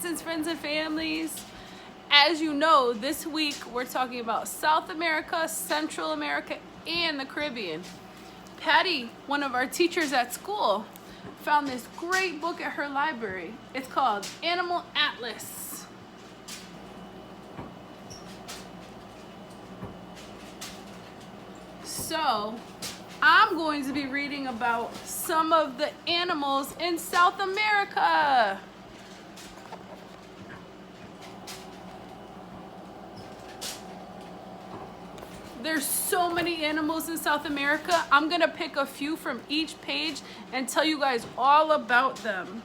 citizens, friends, and families. As you know, this week we're talking about South America, Central America, and the Caribbean. Patty, one of our teachers at school, found this great book at her library. It's called Animal Atlas. So, I'm going to be reading about some of the animals in South America. There's so many animals in South America. I'm gonna pick a few from each page and tell you guys all about them.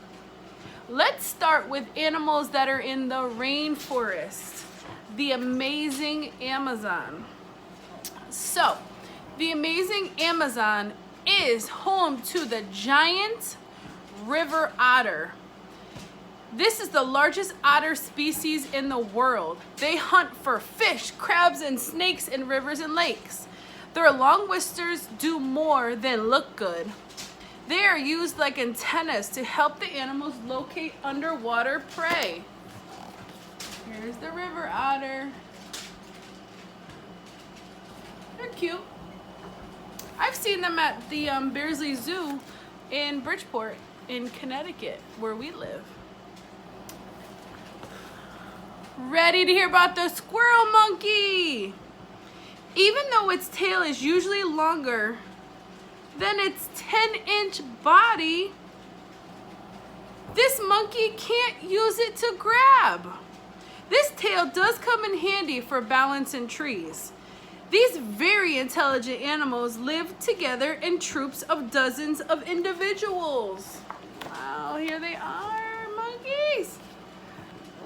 Let's start with animals that are in the rainforest, the amazing Amazon. So, the amazing Amazon is home to the giant river otter. This is the largest otter species in the world. They hunt for fish, crabs, and snakes in rivers and lakes. Their long whiskers do more than look good. They are used like antennas to help the animals locate underwater prey. Here's the river otter. They're cute. I've seen them at the Bearsley Zoo in Bridgeport in Connecticut, where we live. Ready to hear about the squirrel monkey? Even though its tail is usually longer than its 10-inch body, this monkey can't use it to grab. This tail does come in handy for balance in trees. These very intelligent animals live together in troops of dozens of individuals. Wow, here they are, monkeys.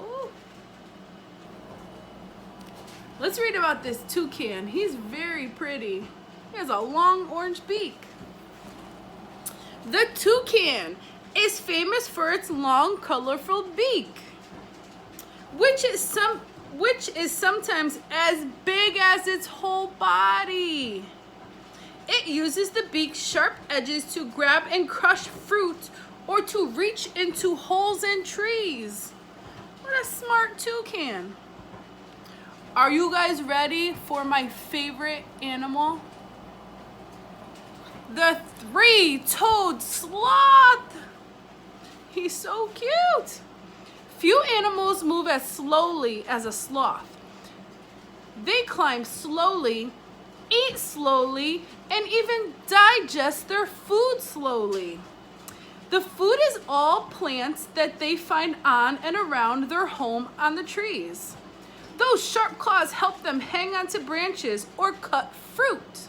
Ooh. Let's read about this toucan. He's very pretty. He has a long orange beak. The toucan is famous for its long, colorful beak, which is sometimes as big as its whole body. It uses the beak's sharp edges to grab and crush fruit or to reach into holes in trees. What a smart toucan. Are you guys ready for my favorite animal? The three-toed sloth. He's so cute. Few animals move as slowly as a sloth. They climb slowly, eat slowly, and even digest their food slowly. The food is all plants that they find on and around their home on the trees. Those sharp claws help them hang onto branches or cut fruit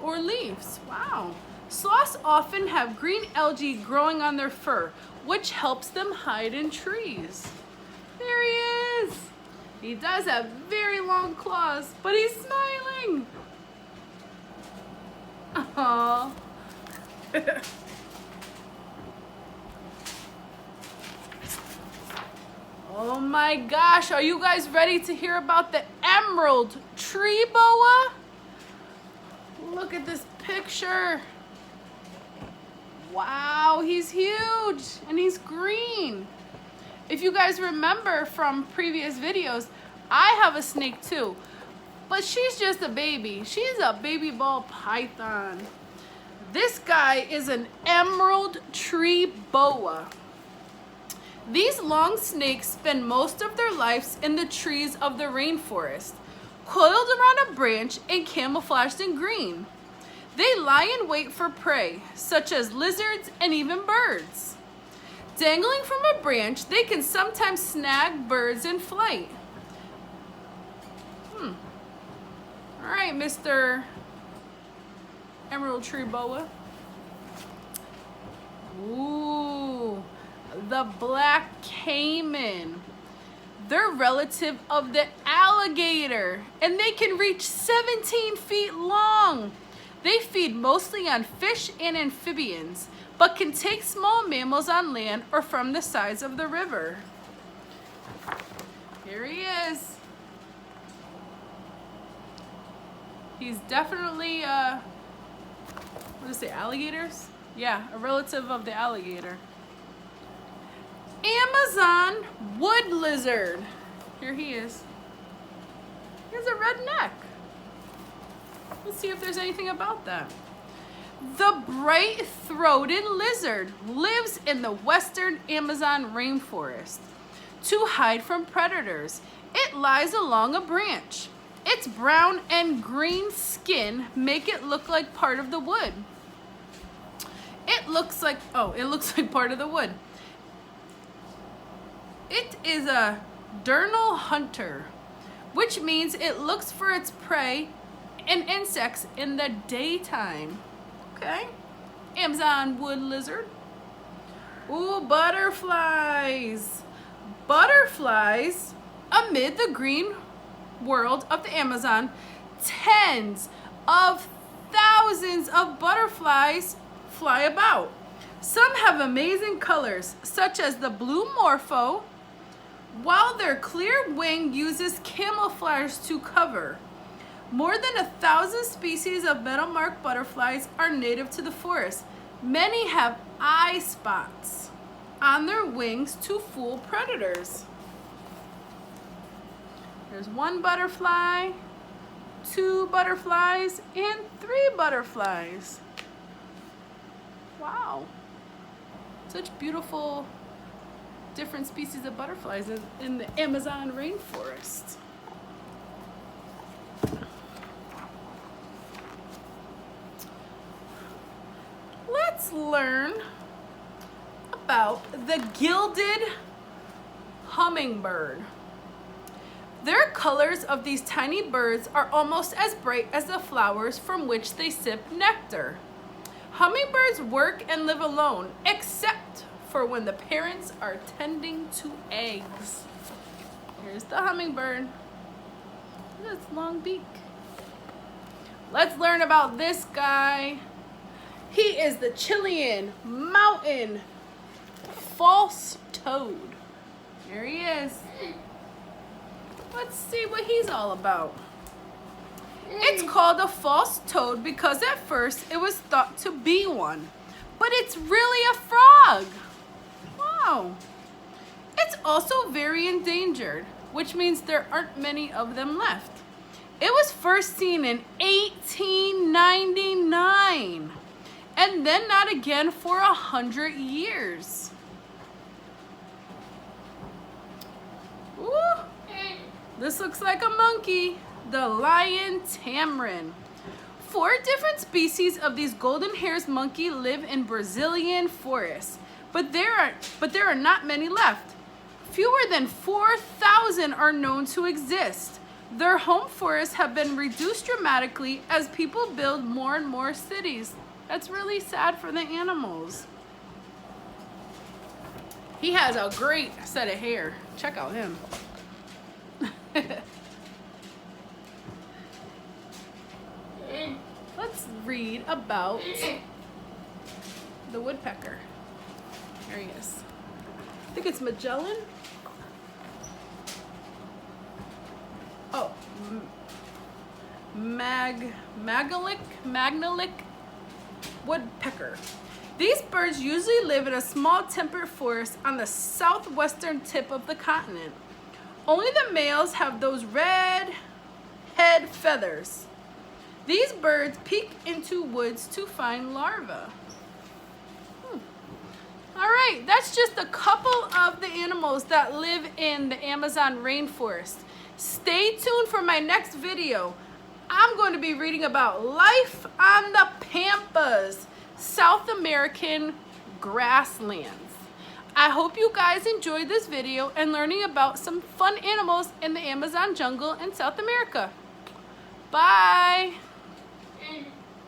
or leaves. Wow. Sloths often have green algae growing on their fur, which helps them hide in trees. There he is. He does have very long claws, but he's smiling. Aww. Oh my gosh, are you guys ready to hear about the emerald tree boa? Look at this picture. Wow, he's huge and he's green. If you guys remember from previous videos, I have a snake too, but she's just a baby. She's a baby ball python. This guy is an emerald tree boa. These long snakes spend most of their lives in the trees of the rainforest, coiled around a branch and camouflaged in green. They lie in wait for prey, such as lizards and even birds. Dangling from a branch, they can sometimes snag birds in flight. All right, Mr. Emerald Tree Boa. Ooh, the black caiman. They're relative of the alligator, and they can reach 17 feet long. They feed mostly on fish and amphibians, but can take small mammals on land or from the sides of the river. Here he is. He's definitely, what does it say, alligators? Yeah, a relative of the alligator. Amazon Amazon wood lizard. Here he is. He has a red neck. Let's see if there's anything about that. The bright-throated lizard lives in the western Amazon rainforest. To hide from predators, it lies along a branch. Its brown and green skin make it look like part of the wood. It looks like part of the wood. It is a diurnal hunter, which means it looks for its prey and insects in the daytime. Okay, Amazon wood lizard. Ooh, butterflies. Butterflies amid the green world of the Amazon. Tens of thousands of butterflies fly about. Some have amazing colors, such as the blue morpho, while their clear wing uses camouflage to cover. More than 1,000 species of metal-marked butterflies are native to the forest. Many have eye spots on their wings to fool predators. There's 1 butterfly, 2 butterflies, and 3 butterflies. Wow. Such beautiful different species of butterflies in the Amazon rainforest. Let's learn about the gilded hummingbird. Their colors of these tiny birds are almost as bright as the flowers from which they sip nectar. Hummingbirds work and live alone, except for when the parents are tending to eggs. Here's the hummingbird. Look at its long beak. Let's learn about this guy. He is the Chilean mountain false toad. There he is. Let's see what he's all about. It's called a false toad because at first it was thought to be one, but it's really a frog. Wow. It's also very endangered, which means there aren't many of them left. It was first seen in 1899, and then not again for 100 years. Ooh. This looks like a monkey, the lion tamarin. 4 different species of these golden hairs monkey live in Brazilian forests, but there are not many left. Fewer than 4,000 are known to exist. Their home forests have been reduced dramatically as people build more and more cities. That's really sad for the animals. He has a great set of hair. Check out him. Let's read about the woodpecker. There he is. I think it's Magellan. Oh, Magalic woodpecker. These birds usually live in a small temperate forest on the southwestern tip of the continent. Only the males have those red head feathers. These birds peek into woods to find larvae. All right, that's just a couple of the animals that live in the Amazon rainforest. Stay tuned for my next video. I'm going to be reading about life on the Pampas, South American grasslands. I hope you guys enjoyed this video and learning about some fun animals in the Amazon jungle in South America. Bye.